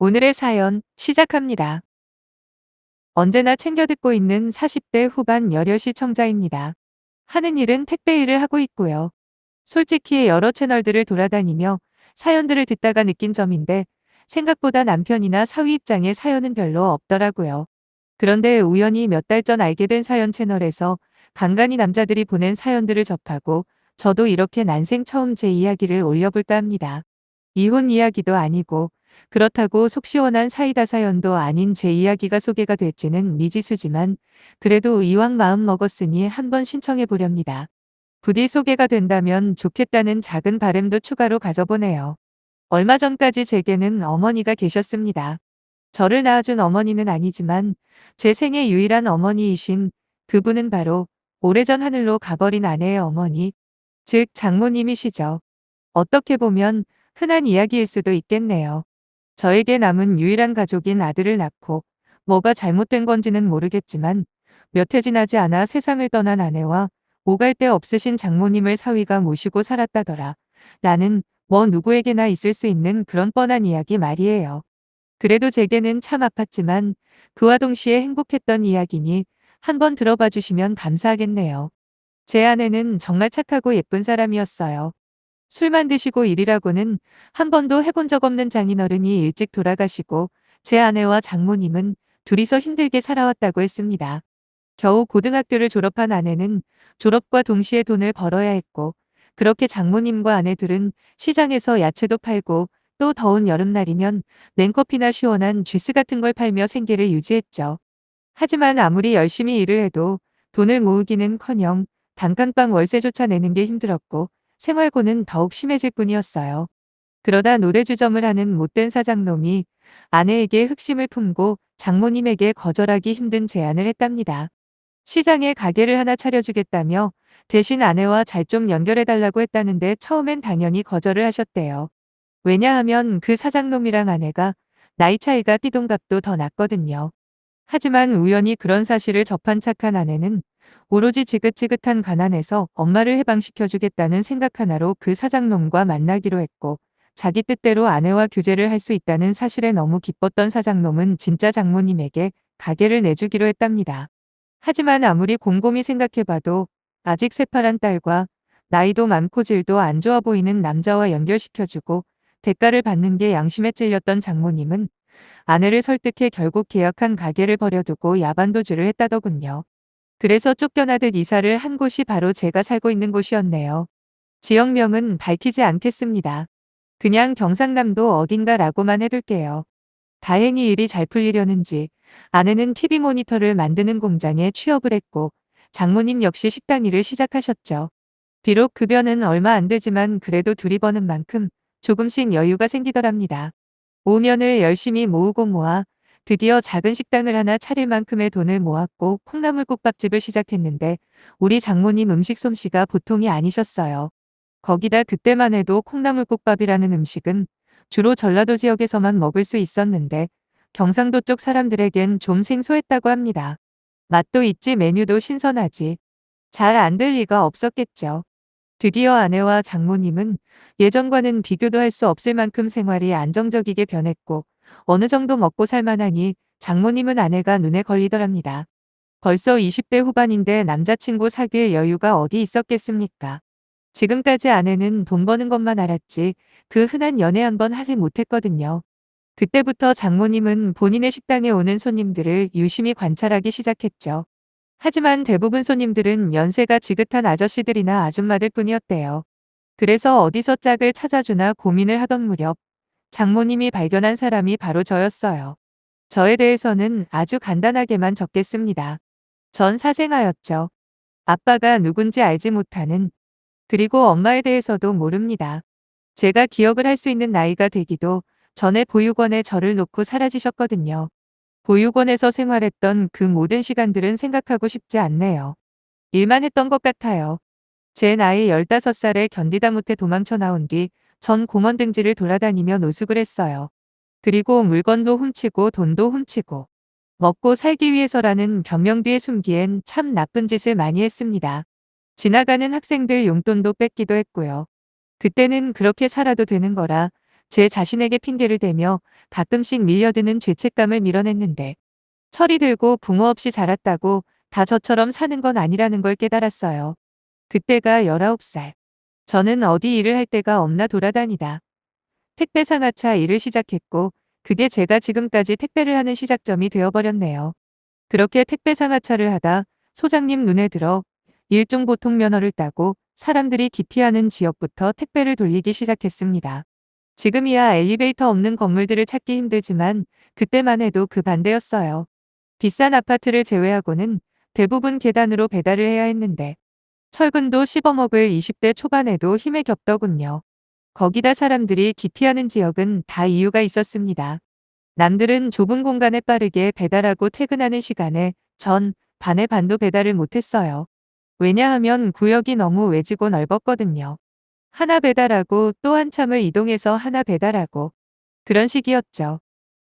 오늘의 사연 시작합니다. 언제나 챙겨 듣고 있는 40대 후반 여려시 청자입니다. 하는 일은 택배 일을 하고 있고요. 솔직히 여러 채널들을 돌아다니며 사연들을 듣다가 느낀 점인데 생각보다 남편이나 사위 입장의 사연은 별로 없더라고요. 그런데 우연히 몇 달 전 알게 된 사연 채널에서 간간이 남자들이 보낸 사연들을 접하고 저도 이렇게 난생 처음 제 이야기를 올려볼까 합니다. 이혼 이야기도 아니고 그렇다고 속 시원한 사이다 사연도 아닌 제 이야기가 소개가 될지는 미지수지만 그래도 이왕 마음 먹었으니 한번 신청해 보렵니다. 부디 소개가 된다면 좋겠다는 작은 바람도 추가로 가져보네요. 얼마 전까지 제게는 어머니가 계셨습니다. 저를 낳아준 어머니는 아니지만 제 생애 유일한 어머니이신 그분은 바로 오래전 하늘로 가버린 아내의 어머니, 즉 장모님이시죠. 어떻게 보면 흔한 이야기일 수도 있겠네요. 저에게 남은 유일한 가족인 아들을 낳고 뭐가 잘못된 건지는 모르겠지만 몇 해 지나지 않아 세상을 떠난 아내와 오갈 데 없으신 장모님을 사위가 모시고 살았다더라. 라는 뭐 누구에게나 있을 수 있는 그런 뻔한 이야기 말이에요. 그래도 제게는 참 아팠지만 그와 동시에 행복했던 이야기니 한번 들어봐 주시면 감사하겠네요. 제 아내는 정말 착하고 예쁜 사람이었어요. 술만 드시고 일이라고는 한 번도 해본 적 없는 장인어른이 일찍 돌아가시고 제 아내와 장모님은 둘이서 힘들게 살아왔다고 했습니다. 겨우 고등학교를 졸업한 아내는 졸업과 동시에 돈을 벌어야 했고 그렇게 장모님과 아내 둘은 시장에서 야채도 팔고 또 더운 여름날이면 냉커피나 시원한 주스 같은 걸 팔며 생계를 유지했죠. 하지만 아무리 열심히 일을 해도 돈을 모으기는커녕 단칸방 월세조차 내는 게 힘들었고 생활고는 더욱 심해질 뿐이었어요. 그러다 노래주점을 하는 못된 사장놈이 아내에게 흑심을 품고 장모님에게 거절하기 힘든 제안을 했답니다. 시장에 가게를 하나 차려주겠다며 대신 아내와 잘 좀 연결해달라고 했다는데 처음엔 당연히 거절을 하셨대요. 왜냐하면 그 사장놈이랑 아내가 나이 차이가 띠동갑도 더 났거든요. 하지만 우연히 그런 사실을 접한 착한 아내는 오로지 지긋지긋한 가난에서 엄마를 해방시켜주겠다는 생각 하나로 그 사장놈과 만나기로 했고 자기 뜻대로 아내와 교제를 할 수 있다는 사실에 너무 기뻤던 사장놈은 진짜 장모님에게 가게를 내주기로 했답니다. 하지만 아무리 곰곰이 생각해봐도 아직 새파란 딸과 나이도 많고 질도 안 좋아 보이는 남자와 연결시켜주고 대가를 받는 게 양심에 찔렸던 장모님은 아내를 설득해 결국 계약한 가게를 버려두고 야반도주를 했다더군요. 그래서 쫓겨나듯 이사를 한 곳이 바로 제가 살고 있는 곳이었네요. 지역명은 밝히지 않겠습니다. 그냥 경상남도 어딘가라고만 해둘게요. 다행히 일이 잘 풀리려는지 아내는 TV 모니터를 만드는 공장에 취업을 했고 장모님 역시 식당 일을 시작하셨죠. 비록 급여는 얼마 안 되지만 그래도 둘이 버는 만큼 조금씩 여유가 생기더랍니다. 5년을 열심히 모으고 모아 드디어 작은 식당을 하나 차릴 만큼의 돈을 모았고 콩나물국밥집을 시작했는데 우리 장모님 음식 솜씨가 보통이 아니셨어요. 거기다 그때만 해도 콩나물국밥이라는 음식은 주로 전라도 지역에서만 먹을 수 있었는데 경상도 쪽 사람들에겐 좀 생소했다고 합니다. 맛도 있지 메뉴도 신선하지. 잘 안 될 리가 없었겠죠. 드디어 아내와 장모님은 예전과는 비교도 할 수 없을 만큼 생활이 안정적이게 변했고 어느 정도 먹고 살만하니 장모님은 아내가 눈에 걸리더랍니다. 벌써 20대 후반인데 남자친구 사귈 여유가 어디 있었겠습니까? 지금까지 아내는 돈 버는 것만 알았지 그 흔한 연애 한 번 하지 못했거든요. 그때부터 장모님은 본인의 식당에 오는 손님들을 유심히 관찰하기 시작했죠. 하지만 대부분 손님들은 연세가 지긋한 아저씨들이나 아줌마들 뿐이었대요. 그래서 어디서 짝을 찾아주나 고민을 하던 무렵 장모님이 발견한 사람이 바로 저였어요. 저에 대해서는 아주 간단하게만 적겠습니다. 전 사생아였죠. 아빠가 누군지 알지 못하는, 그리고 엄마에 대해서도 모릅니다. 제가 기억을 할 수 있는 나이가 되기도 전에 보육원에 저를 놓고 사라지셨거든요. 보육원에서 생활했던 그 모든 시간들은 생각하고 싶지 않네요. 일만 했던 것 같아요. 제 나이 15살에 견디다 못해 도망쳐 나온 뒤 전 공원 등지를 돌아다니며 노숙을 했어요. 그리고 물건도 훔치고 돈도 훔치고 먹고 살기 위해서라는 변명 뒤에 숨기엔 참 나쁜 짓을 많이 했습니다. 지나가는 학생들 용돈도 뺏기도 했고요. 그때는 그렇게 살아도 되는 거라 제 자신에게 핑계를 대며 가끔씩 밀려드는 죄책감을 밀어냈는데 철이 들고 부모 없이 자랐다고 다 저처럼 사는 건 아니라는 걸 깨달았어요. 그때가 19살. 저는 어디 일을 할 데가 없나 돌아다니다 택배 상하차 일을 시작했고 그게 제가 지금까지 택배를 하는 시작점이 되어버렸네요. 그렇게 택배 상하차를 하다 소장님 눈에 들어 일종 보통 면허를 따고 사람들이 기피하는 지역부터 택배를 돌리기 시작했습니다. 지금이야 엘리베이터 없는 건물들을 찾기 힘들지만 그때만 해도 그 반대였어요. 비싼 아파트를 제외하고는 대부분 계단으로 배달을 해야 했는데 철근도 씹어먹을 20대 초반에도 힘에 겹더군요. 거기다 사람들이 기피하는 지역은 다 이유가 있었습니다. 남들은 좁은 공간에 빠르게 배달하고 퇴근하는 시간에 전 반의 반도 배달을 못했어요. 왜냐하면 구역이 너무 외지고 넓었거든요. 하나 배달하고 또 한참을 이동해서 하나 배달하고 그런 식이었죠.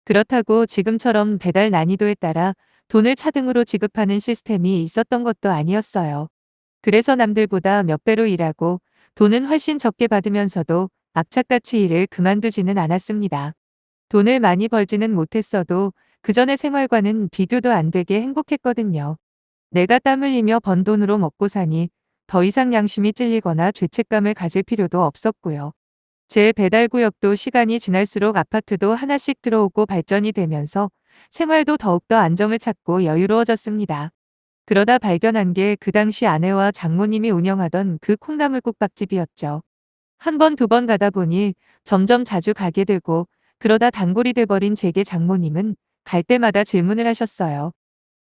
그렇다고 지금처럼 배달 난이도에 따라 돈을 차등으로 지급하는 시스템이 있었던 것도 아니었어요. 그래서 남들보다 몇 배로 일하고 돈은 훨씬 적게 받으면서도 악착같이 일을 그만두지는 않았습니다. 돈을 많이 벌지는 못했어도 그전의 생활과는 비교도 안 되게 행복했거든요. 내가 땀 흘리며 번 돈으로 먹고 사니 더 이상 양심이 찔리거나 죄책감을 가질 필요도 없었고요. 제 배달 구역도 시간이 지날수록 아파트도 하나씩 들어오고 발전이 되면서 생활도 더욱더 안정을 찾고 여유로워졌습니다. 그러다 발견한 게 그 당시 아내와 장모님이 운영하던 그 콩나물국밥집이었죠. 한 번, 두 번 가다 보니 점점 자주 가게 되고 그러다 단골이 돼버린 제게 장모님은 갈 때마다 질문을 하셨어요.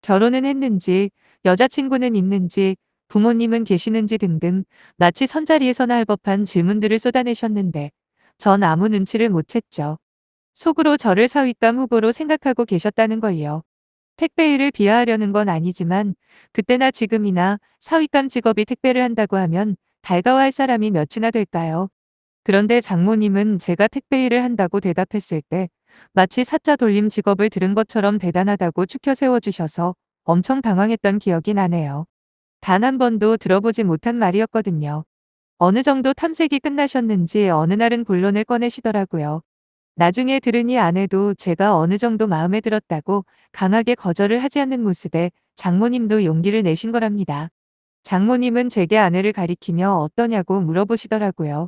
결혼은 했는지, 여자친구는 있는지, 부모님은 계시는지 등등 마치 선자리에서나 할 법한 질문들을 쏟아내셨는데 전 아무 눈치를 못 챘죠. 속으로 저를 사윗감 후보로 생각하고 계셨다는 걸요. 택배 일을 비하하려는 건 아니지만 그때나 지금이나 사윗감 직업이 택배를 한다고 하면 달가워할 사람이 몇이나 될까요? 그런데 장모님은 제가 택배 일을 한다고 대답했을 때 마치 사자 돌림 직업을 들은 것처럼 대단하다고 추켜 세워주셔서 엄청 당황했던 기억이 나네요. 단 한 번도 들어보지 못한 말이었거든요. 어느 정도 탐색이 끝나셨는지 어느 날은 본론을 꺼내시더라고요. 나중에 들으니 아내도 제가 어느 정도 마음에 들었다고 강하게 거절을 하지 않는 모습에 장모님도 용기를 내신 거랍니다. 장모님은 제게 아내를 가리키며 어떠냐고 물어보시더라고요.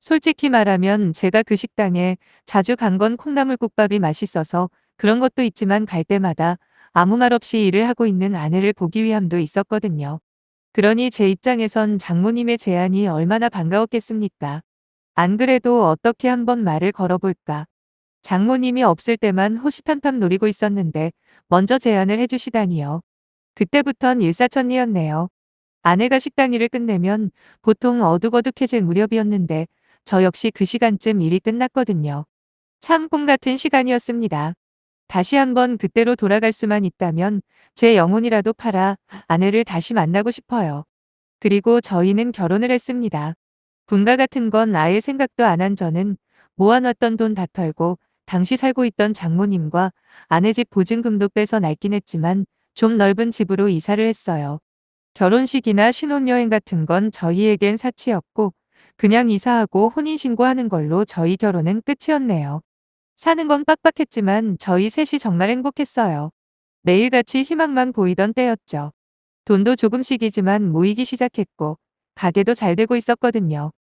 솔직히 말하면 제가 그 식당에 자주 간 건 콩나물국밥이 맛있어서 그런 것도 있지만 갈 때마다 아무 말 없이 일을 하고 있는 아내를 보기 위함도 있었거든요. 그러니 제 입장에선 장모님의 제안이 얼마나 반가웠겠습니까? 안 그래도 어떻게 한번 말을 걸어볼까. 장모님이 없을 때만 호시탐탐 노리고 있었는데 먼저 제안을 해주시다니요. 그때부턴 일사천리였네요. 아내가 식당 일을 끝내면 보통 어둑어둑해질 무렵이었는데 저 역시 그 시간쯤 일이 끝났거든요. 참 꿈 같은 시간이었습니다. 다시 한번 그때로 돌아갈 수만 있다면 제 영혼이라도 팔아 아내를 다시 만나고 싶어요. 그리고 저희는 결혼을 했습니다. 분가 같은 건 아예 생각도 안 한 저는 모아놨던 돈 다 털고 당시 살고 있던 장모님과 아내 집 보증금도 빼서 낡긴 했지만 좀 넓은 집으로 이사를 했어요. 결혼식이나 신혼여행 같은 건 저희에겐 사치였고 그냥 이사하고 혼인신고하는 걸로 저희 결혼은 끝이었네요. 사는 건 빡빡했지만 저희 셋이 정말 행복했어요. 매일같이 희망만 보이던 때였죠. 돈도 조금씩이지만 모이기 시작했고 가게도 잘 되고 있었거든요.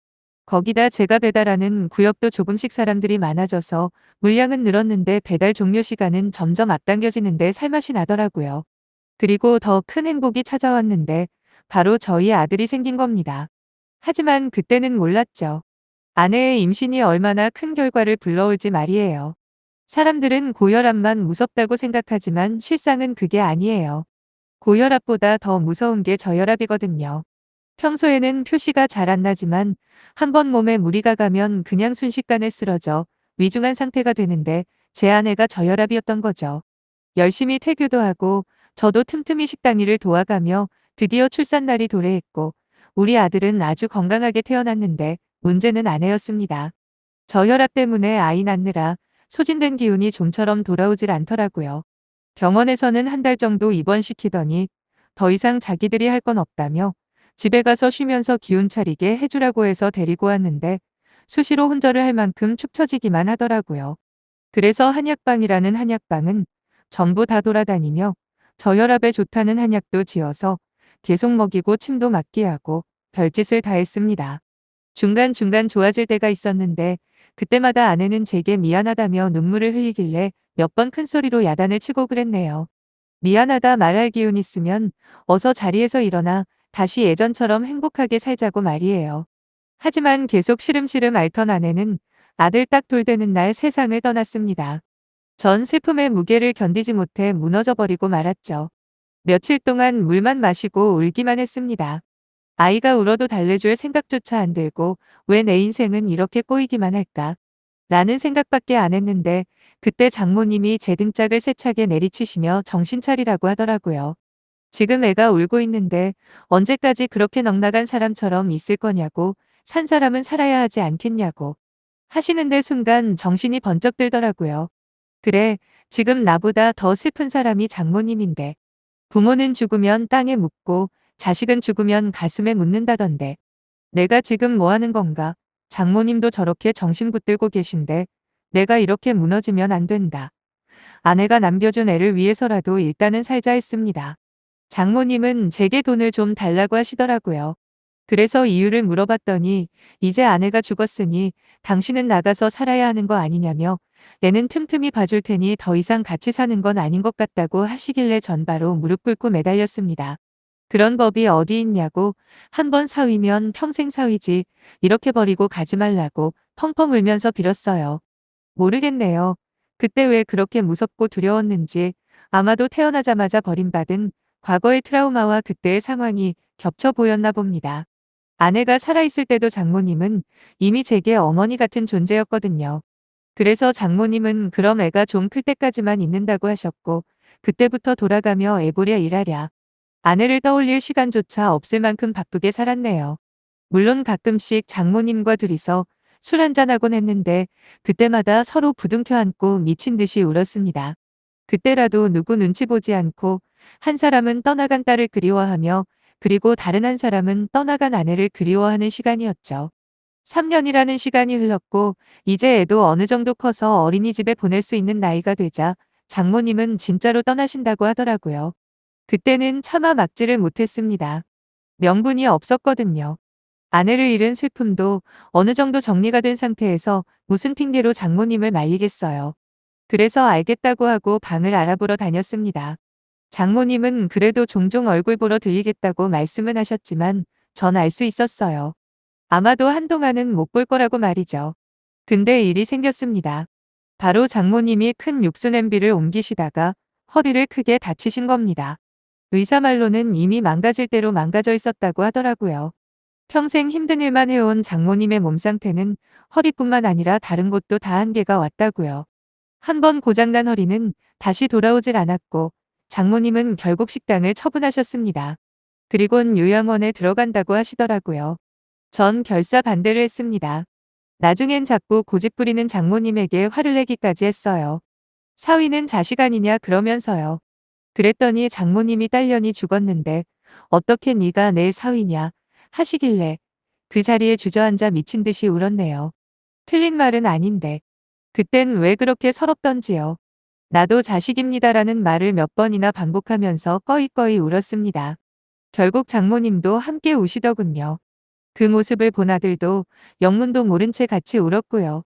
거기다 제가 배달하는 구역도 조금씩 사람들이 많아져서 물량은 늘었는데 배달 종료 시간은 점점 앞당겨지는데 살맛이 나더라고요. 그리고 더 큰 행복이 찾아왔는데 바로 저희 아들이 생긴 겁니다. 하지만 그때는 몰랐죠. 아내의 임신이 얼마나 큰 결과를 불러올지 말이에요. 사람들은 고혈압만 무섭다고 생각하지만 실상은 그게 아니에요. 고혈압보다 더 무서운 게 저혈압이거든요. 평소에는 표시가 잘 안 나지만 한번 몸에 무리가 가면 그냥 순식간에 쓰러져 위중한 상태가 되는데 제 아내가 저혈압이었던 거죠. 열심히 퇴교도 하고 저도 틈틈이 식당 일을 도와가며 드디어 출산날이 도래했고 우리 아들은 아주 건강하게 태어났는데 문제는 아내였습니다. 저혈압 때문에 아이 낳느라 소진된 기운이 좀처럼 돌아오질 않더라고요. 병원에서는 한 달 정도 입원시키더니 더 이상 자기들이 할 건 없다며 집에 가서 쉬면서 기운 차리게 해주라고 해서 데리고 왔는데 수시로 혼절을 할 만큼 축 처지기만 하더라고요. 그래서 한약방이라는 한약방은 전부 다 돌아다니며 저혈압에 좋다는 한약도 지어서 계속 먹이고 침도 맞게 하고 별짓을 다 했습니다. 중간중간 좋아질 때가 있었는데 그때마다 아내는 제게 미안하다며 눈물을 흘리길래 몇 번 큰 소리로 야단을 치고 그랬네요. 미안하다 말할 기운 있으면 어서 자리에서 일어나 다시 예전처럼 행복하게 살자고 말이에요. 하지만 계속 시름시름 앓던 아내는 아들 딱 돌되는 날 세상을 떠났습니다. 전 슬픔의 무게를 견디지 못해 무너져 버리고 말았죠. 며칠 동안 물만 마시고 울기만 했습니다. 아이가 울어도 달래줄 생각조차 안 들고 왜 내 인생은 이렇게 꼬이기만 할까? 라는 생각밖에 안 했는데 그때 장모님이 제 등짝을 세차게 내리치시며 정신 차리라고 하더라고요. 지금 애가 울고 있는데 언제까지 그렇게 넉나간 사람처럼 있을 거냐고, 산 사람은 살아야 하지 않겠냐고 하시는데 순간 정신이 번쩍 들더라고요. 그래, 지금 나보다 더 슬픈 사람이 장모님인데 부모는 죽으면 땅에 묻고 자식은 죽으면 가슴에 묻는다던데 내가 지금 뭐 하는 건가? 장모님도 저렇게 정신 붙들고 계신데 내가 이렇게 무너지면 안 된다. 아내가 남겨준 애를 위해서라도 일단은 살자 했습니다. 장모님은 제게 돈을 좀 달라고 하시더라고요. 그래서 이유를 물어봤더니 이제 아내가 죽었으니 당신은 나가서 살아야 하는 거 아니냐며 내는 틈틈이 봐줄 테니 더 이상 같이 사는 건 아닌 것 같다고 하시길래 전 바로 무릎 꿇고 매달렸습니다. 그런 법이 어디 있냐고, 한 번 사위면 평생 사위지 이렇게 버리고 가지 말라고 펑펑 울면서 빌었어요. 모르겠네요. 그때 왜 그렇게 무섭고 두려웠는지. 아마도 태어나자마자 버림받은 과거의 트라우마와 그때의 상황이 겹쳐 보였나 봅니다. 아내가 살아있을 때도 장모님은 이미 제게 어머니 같은 존재였거든요. 그래서 장모님은 그럼 애가 좀 클 때까지만 있는다고 하셨고 그때부터 돌아가며 애보랴 일하랴. 아내를 떠올릴 시간조차 없을 만큼 바쁘게 살았네요. 물론 가끔씩 장모님과 둘이서 술 한잔하곤 했는데 그때마다 서로 부둥켜 안고 미친 듯이 울었습니다. 그때라도 누구 눈치 보지 않고 한 사람은 떠나간 딸을 그리워하며 그리고 다른 한 사람은 떠나간 아내를 그리워하는 시간이었죠. 3년이라는 시간이 흘렀고 이제 애도 어느 정도 커서 어린이집에 보낼 수 있는 나이가 되자 장모님은 진짜로 떠나신다고 하더라고요. 그때는 차마 막지를 못했습니다. 명분이 없었거든요. 아내를 잃은 슬픔도 어느 정도 정리가 된 상태에서 무슨 핑계로 장모님을 말리겠어요. 그래서 알겠다고 하고 방을 알아보러 다녔습니다. 장모님은 그래도 종종 얼굴 보러 들리겠다고 말씀은 하셨지만 전 알 수 있었어요. 아마도 한동안은 못 볼 거라고 말이죠. 근데 일이 생겼습니다. 바로 장모님이 큰 육수 냄비를 옮기시다가 허리를 크게 다치신 겁니다. 의사 말로는 이미 망가질 대로 망가져 있었다고 하더라고요. 평생 힘든 일만 해온 장모님의 몸 상태는 허리뿐만 아니라 다른 곳도 다 한계가 왔다고요. 한 번 고장난 허리는 다시 돌아오질 않았고 장모님은 결국 식당을 처분하셨습니다. 그리곤 요양원에 들어간다고 하시더라고요. 전 결사 반대를 했습니다. 나중엔 자꾸 고집부리는 장모님에게 화를 내기까지 했어요. 사위는 자식 아니냐 그러면서요. 그랬더니 장모님이 딸년이 죽었는데 어떻게 네가 내 사위냐 하시길래 그 자리에 주저앉아 미친 듯이 울었네요. 틀린 말은 아닌데 그땐 왜 그렇게 서럽던지요. 나도 자식입니다라는 말을 몇 번이나 반복하면서 꺼이꺼이 울었습니다. 결국 장모님도 함께 우시더군요. 그 모습을 본 아들도 영문도 모른 채 같이 울었고요.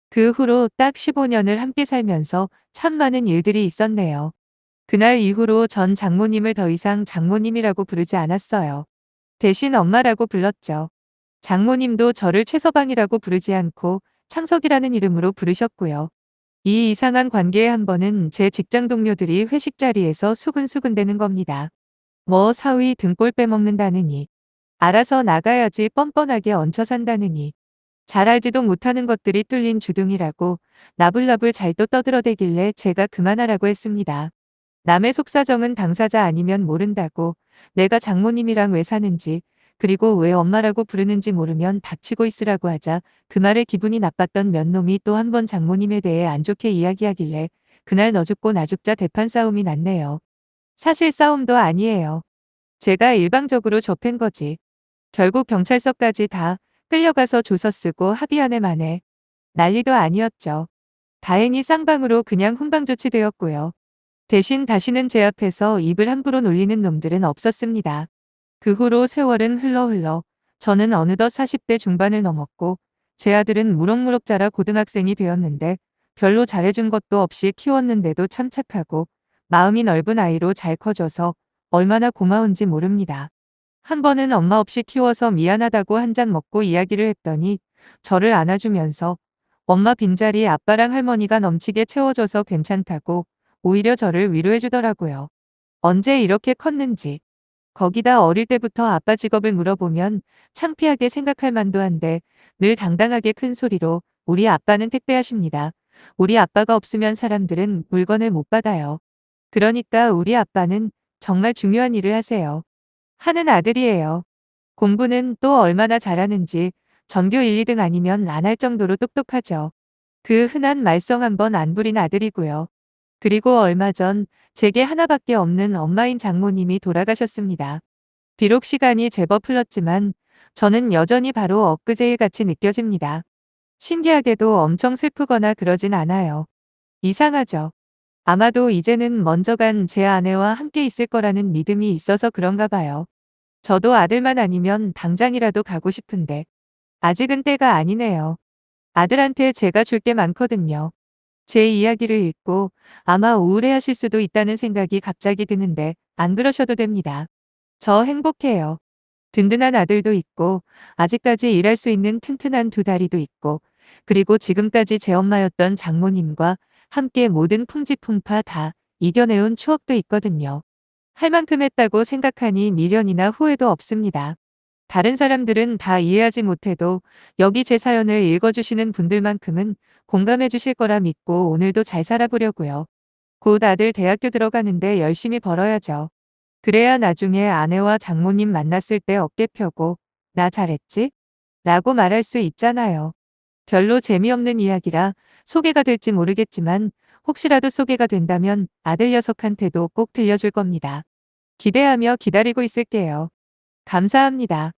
그 후로 딱 15년을 함께 살면서 참 많은 일들이 있었네요. 그날 이후로 전 장모님을 더 이상 장모님이라고 부르지 않았어요. 대신 엄마라고 불렀죠. 장모님도 저를 최서방이라고 부르지 않고 창석이라는 이름으로 부르셨고요. 이 이상한 관계에 한 번은 제 직장 동료들이 회식 자리에서 수근수근대는 겁니다. 뭐 사위 등골 빼먹는다느니, 알아서 나가야지 뻔뻔하게 얹혀 산다느니, 잘 알지도 못하는 것들이 뚫린 주둥이라고 나불나불 잘도 떠들어대길래 제가 그만하라고 했습니다. 남의 속사정은 당사자 아니면 모른다고, 내가 장모님이랑 왜 사는지, 그리고 왜 엄마라고 부르는지 모르면 닥치고 있으라고 하자 그 말에 기분이 나빴던 몇 놈이 또 한 번 장모님에 대해 안 좋게 이야기하길래 그날 너 죽고 나 죽자 대판 싸움이 났네요. 사실 싸움도 아니에요. 제가 일방적으로 접한 거지. 결국 경찰서까지 다 끌려가서 조서 쓰고 합의 한 해 만에. 난리도 아니었죠. 다행히 쌍방으로 그냥 훈방 조치되었고요. 대신 다시는 제 앞에서 입을 함부로 놀리는 놈들은 없었습니다. 그 후로 세월은 흘러 저는 어느덧 40대 중반을 넘었고 제 아들은 무럭무럭 자라 고등학생이 되었는데 별로 잘해준 것도 없이 키웠는데도 참 착하고 마음이 넓은 아이로 잘 커져서 얼마나 고마운지 모릅니다. 한 번은 엄마 없이 키워서 미안하다고 한 잔 먹고 이야기를 했더니 저를 안아주면서 엄마 빈자리 아빠랑 할머니가 넘치게 채워줘서 괜찮다고 오히려 저를 위로해 주더라고요. 언제 이렇게 컸는지. 거기다 어릴 때부터 아빠 직업을 물어보면 창피하게 생각할 만도 한데 늘 당당하게 큰 소리로 우리 아빠는 택배하십니다. 우리 아빠가 없으면 사람들은 물건을 못 받아요. 그러니까 우리 아빠는 정말 중요한 일을 하세요. 하는 아들이에요. 공부는 또 얼마나 잘하는지 전교 1, 2등 아니면 안 할 정도로 똑똑하죠. 그 흔한 말썽 한 번 안 부린 아들이고요. 그리고 얼마 전 제게 하나밖에 없는 엄마인 장모님이 돌아가셨습니다. 비록 시간이 제법 흘렀지만 저는 여전히 바로 엊그제일 같이 느껴집니다. 신기하게도 엄청 슬프거나 그러진 않아요. 이상하죠. 아마도 이제는 먼저 간 제 아내와 함께 있을 거라는 믿음이 있어서 그런가 봐요. 저도 아들만 아니면 당장이라도 가고 싶은데 아직은 때가 아니네요. 아들한테 제가 줄 게 많거든요. 제 이야기를 읽고 아마 우울해하실 수도 있다는 생각이 갑자기 드는데 안 그러셔도 됩니다. 저 행복해요. 든든한 아들도 있고 아직까지 일할 수 있는 튼튼한 두 다리도 있고 그리고 지금까지 제 엄마였던 장모님과 함께 모든 풍지풍파 다 이겨내온 추억도 있거든요. 할 만큼 했다고 생각하니 미련이나 후회도 없습니다. 다른 사람들은 다 이해하지 못해도 여기 제 사연을 읽어주시는 분들만큼은 공감해 주실 거라 믿고 오늘도 잘 살아보려고요. 곧 아들 대학교 들어가는데 열심히 벌어야죠. 그래야 나중에 아내와 장모님 만났을 때 어깨 펴고 나 잘했지? 라고 말할 수 있잖아요. 별로 재미없는 이야기라 소개가 될지 모르겠지만 혹시라도 소개가 된다면 아들 녀석한테도 꼭 들려줄 겁니다. 기대하며 기다리고 있을게요. 감사합니다.